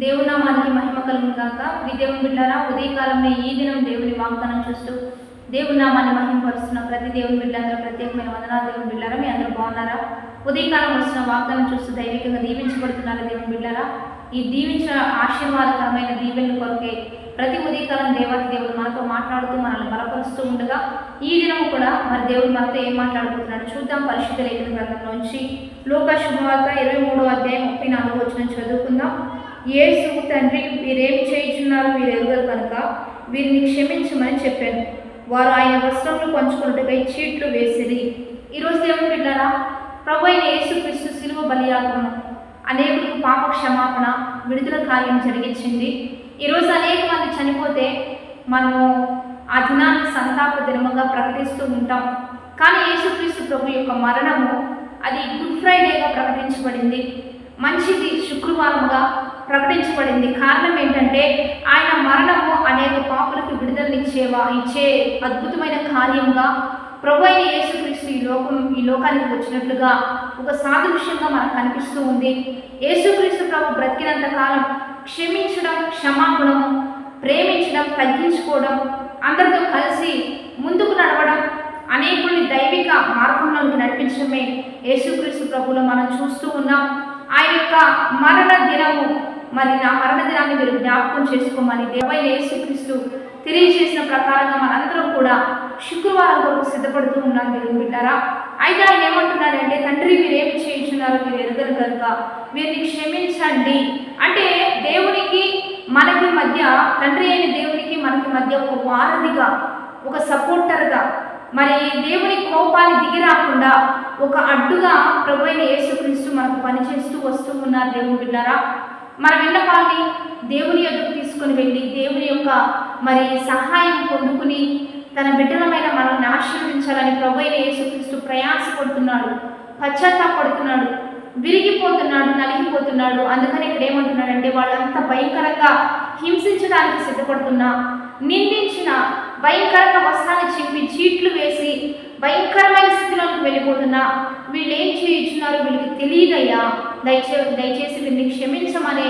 దేవుని నామానికి మహిమ కలుగును గాక. దేవుని బిడ్డారా, ఉదయకాలంలో ఈ దినం దేవుని వాగ్దానం చూస్తూ దేవుని నామాన్ని మహిమపరుస్తున్న ప్రతి దేవుని బిడ్డలందరూ ప్రత్యేకమైన వందనాలు. దేవుని బిడ్డారా, మీ అందరూ బాగున్నారా? ఉదయకాలం వస్తున్న వాగ్దానం చూస్తూ దైవికంగా దీవించబడుతున్నారా దేవుని బిడ్డారా? ఈ దీవించిన ఆశీర్వాదకరమైన దీవెనల కొరకే ప్రతి ఉదయకాలం దేవాతి దేవుడు మనతో మాట్లాడుతూ మనల్ని బలపరుస్తూ ఉండగా ఈ దినం కూడా మరి దేవుడు మనతో ఏం మాట్లాడుతున్నాడు చూద్దాం. పరిశుద్ధ లేఖన గ్రంథంలోంచి లూకా శుభవార్త 23వ అధ్యాయం 34వ వచనం చదువుకుందాం. యేసు తండ్రి, వీరేమి చేయుచున్నారు వీరు ఎరుగరు కనుక వీరిని క్షమించమని చెప్పాను. వారు ఆయన వస్త్రములు పంచుకున్నట్టుగా చీట్లు వేసిరి. ఈరోజు దేవుని బిడ్డారా, ప్రభు అయిన యేసుక్రీస్తు శిలువ బలియాగము అనేకులకు పాప క్షమాపణ విడుదల కార్యం జరిగించింది. ఈరోజు అనేక మంది చనిపోతే మనము ఆ దినాన్ని సంతాప దినముగా ప్రకటిస్తూ ఉంటాం. కానీ యేసుక్రీస్తు ప్రభు యొక్క మరణము అది గుడ్ ఫ్రైడేగా ప్రకటించబడింది, మంచిది శుక్రవారముగా ప్రకటించబడింది. కారణం ఏంటంటే ఆయన మరణము అనేక పాపులకు ఇచ్చే అద్భుతమైన కార్యముగా ప్రభు అయిన యేసుక్రీస్తు ఈ లోకానికి వచ్చినట్లుగా ఒక సాదృశ్యంగా మనకు కనిపిస్తూ ఉంది. యేసుక్రీస్తు ప్రభు బ్రతికినంత కాలం క్షమించడం, క్షమాగుణము, ప్రేమించడం, తగ్గించుకోవడం, అందరితో కలిసి ముందుకు నడవడం, అనేకుల్ని దైవిక మార్గంలోకి నడిపించడమే యేసుక్రీస్తు ప్రభువులో మనం చూస్తూ ఉన్నాం. ఆయన యొక్క మరణ దినము, మరి నా మరణ దినాన్ని మీరు జ్ఞాపకం చేసుకోమని దేవుడైన యేసుక్రీస్తు తెలియజేసిన ప్రకారంగా మనందరం కూడా శుక్రవారం కొరకు సిద్ధపడుతూ ఉన్నాం దేవుని బిడ్డారా. అయితే ఆయన ఏమంటున్నాడంటే, తండ్రి వీరేమి చేయించున్నారు మీరు ఎరుగరు కనుక వీరిని క్షమించండి. అంటే దేవునికి మనకి మధ్య, తండ్రి అయిన దేవునికి మనకి మధ్య ఒక వారధిగా, ఒక సపోర్టర్గా, మరి దేవుని కోపాన్ని దిగి రాకుండా ఒక అడ్డుగా ప్రభు అయిన యేసుక్రీస్తు మనకు పనిచేస్తూ వస్తూ ఉన్నారు దేవుని బిడ్డారా. మన విన్నపాన్ని దేవుని యొద్దకు తీసుకొని వెళ్ళి దేవుని యొక్క మరి సహాయం పొందుకుని తన బిడ్డలమైన మనల్ని ఆశీర్వదించాలని ప్రభు అయిన యేసుక్రీస్తు ప్రయాసపడుతున్నాడు, పశ్చాత్తాపడుతున్నాడు, విరిగిపోతున్నాడు, నలిగిపోతున్నాడు. అందుకని ఇక్కడ ఏమంటున్నాడంటే, వాళ్ళంతా భయంకరంగా హింసించడానికి సిద్ధపడుతున్నా, నిందించిన, భయంకరంగా వస్త్రాన్ని చింపి చీట్లు వేసి భయంకరమైన స్థితిలోకి వెళ్ళిపోతున్నా వీళ్ళు ఏం చేయించున్నారు వీళ్ళకి తెలియదయ్యా, దయచేసి వీరిని క్షమించమనే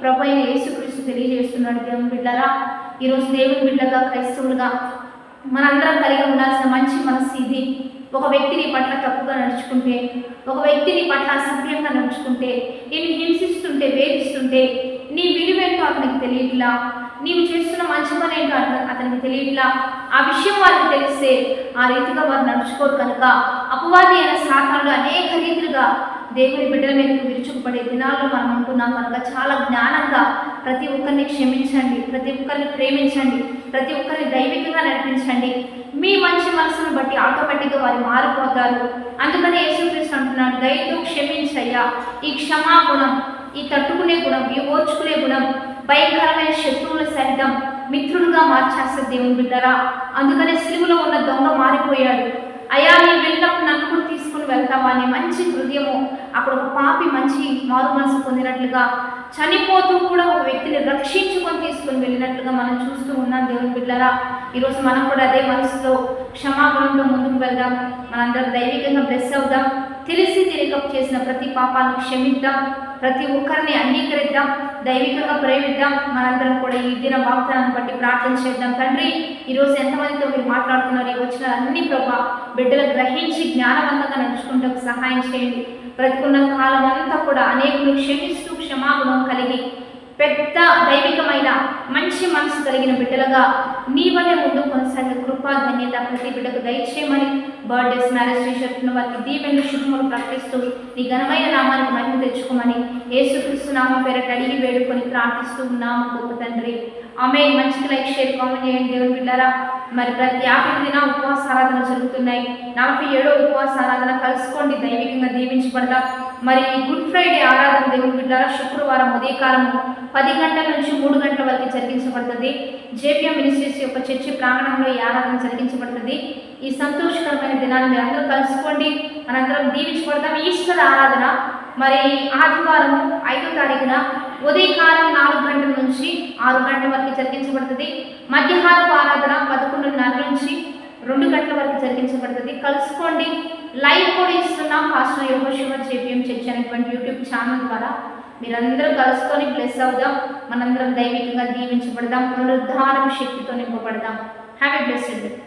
ప్రభు అయిన యేసుక్రీస్తు తెలియజేస్తున్నాడు. దేవుని బిడ్డరా, ఈరోజు దేవుని బిడ్డగా, క్రైస్తవులుగా మనందరం కలిగి ఉండాల్సిన మంచి మనసు ఇది. ఒక వ్యక్తిని పట్ల తప్పుగా నడుచుకుంటే, ఒక వ్యక్తిని పట్ల అసభ్యంగా నడుచుకుంటే, నేను హింసిస్తుంటే, వేధిస్తుంటే నీ విలువేంటో అతనికి తెలియట్లా, నీవు చేస్తున్న మంచి పని ఏంటో అతనికి తెలియట్లా. ఆ విషయం వారికి తెలిస్తే ఆ రీతిగా వారు నడుచుకోరు కనుక అపవాది అయిన సాతానుడు అనేక రీతిగా దేవుని బిడ్డల మీదకు విరుచుకుపడే దినాల్లో మనం ఉంటున్నాం కనుక చాలా జ్ఞానంగా ప్రతి ఒక్కరిని క్షమించండి, ప్రతి ఒక్కరిని ప్రేమించండి, ప్రతి ఒక్కరిని దైవికంగా నడిపించండి. మీ మంచి మనసును బట్టి ఆటోమేటిక్గా వారు మారిపోతారు. అందుకని యేసుక్రీస్తు అంటున్నాడు, దయతో క్షమించయ్యా. ఈ క్షమాగుణం, ఈ తట్టుకునే గుణం, ఈ ఓర్చుకునే గుణం భయంకరమైన శత్రువుల సైతం మిత్రుడుగా మార్చేస్తుంది దేవుని బిడ్డరా. అందుకనే సిలువలో ఉన్న దొంగ మారిపోయాడు. అయ్యా, నేను వెళ్ళినప్పుడు నన్ను కూడా తీసుకుని వెళ్తావా అనే మంచి హృదయము, అక్కడ ఒక పాపి మంచి మారు మనసు పొందినట్లుగా, చనిపోతూ కూడా ఒక వ్యక్తిని రక్షించుకొని తీసుకొని వెళ్ళినట్లుగా మనం చూస్తూ ఉన్నాం దేవుని బిడ్డరా. ఈరోజు మనం కూడా అదే మనసులో క్షమాగుణంతో ముందుకు వెళ్దాం. మనందరం దైవికంగా బ్లెస్ అవుదాం. తెలిసి తెలియక చేసిన ప్రతి పాపాలను క్షమిద్దాం, ప్రతి ఒక్కరిని అంగీకరిద్దాం, దైవికంగా ప్రేమిద్దాం. మనందరం కూడా ఈ దిన వాగ్దానాన్ని బట్టి ప్రార్థన చేద్దాం. తండ్రి, ఈరోజు ఎంతమందితో మీరు మాట్లాడుతున్నారు, ఈ వచ్చిన అన్ని ప్రభా బిడ్డలు గ్రహించి జ్ఞానవంతంగా నడుచుకుంటూ సహాయం చేయండి. బ్రతుకున్న కాలం అంతా కూడా అనేకులు క్షమిస్తూ క్షమాగుణం కలిగి పెద్ద దైవికమైన మంచి మనసు కలిగిన బిడ్డలుగా నీ వల్లే ముందు కొనసాగే కృపా ధన్యత ప్రతి బిడ్డకు దయచేయమని, బర్త్డేస్, మ్యారేజ్ చేస్తున్న వారికి దీవెనలు శుభములు ప్రకటిస్తూ నీ ఘనమైన నామానికి మహిమ తెచ్చుకోమని యేసుక్రీస్తు నామం పేరట అడిగి వేడుకొని ప్రార్థిస్తూ ఉన్నాము గొప్ప తండ్రి. ఆమేన్. మంచిగా లైక్, షేర్, కామెంట్ చేయండి దేవుని బిడ్డలారా. మరి ప్రతి 50 దిన ఉపవాస ఆరాధన జరుగుతున్నాయి. 47వ ఉపవాస ఆరాధన కలుసుకోండి, దైవికంగా దీవించబడదాం. మరి గుడ్ ఫ్రైడే ఆరాధన దేవుని బిడ్డలారా శుక్రవారం ఉదయకాలము 10 గంటల నుంచి 3 గంటల వరకు జరిగించబడుతుంది. జేపీఎం మినిస్ట్రీస్ యొక్క చర్చి ప్రాంగణంలో ఈ ఆరాధన జరిగించబడుతుంది. ఈ సంతోషకరమైన దినాన్ని మీరు అందరూ కలుసుకోండి, మనందరం దీవించబడతాం. ఈశ్వర ఆరాధన మరి ఆదివారం 5వ తారీఖున ఉదయకాలం 4 గంటల నుంచి 6 గంటల వరకు జరిగించబడుతుంది. మధ్యాహ్నం ఆరాధన 11:30 నుంచి 2 గంటల వరకు జరిగించబడుతుంది. కలుసుకోండి. లైవ్ కూడా ఇస్తున్నాం పాస్టర్ యెహోషువ జేపీఎం చర్చ్ అనేటువంటి యూట్యూబ్ ఛానల్ ద్వారా. మీరందరూ కలుసుకొని బ్లెస్ అవుదాం. మనందరం దైవికంగా దీవించబడదాం. పునరుద్ధానం శక్తితో నింపబడదాం. Have a blessed day.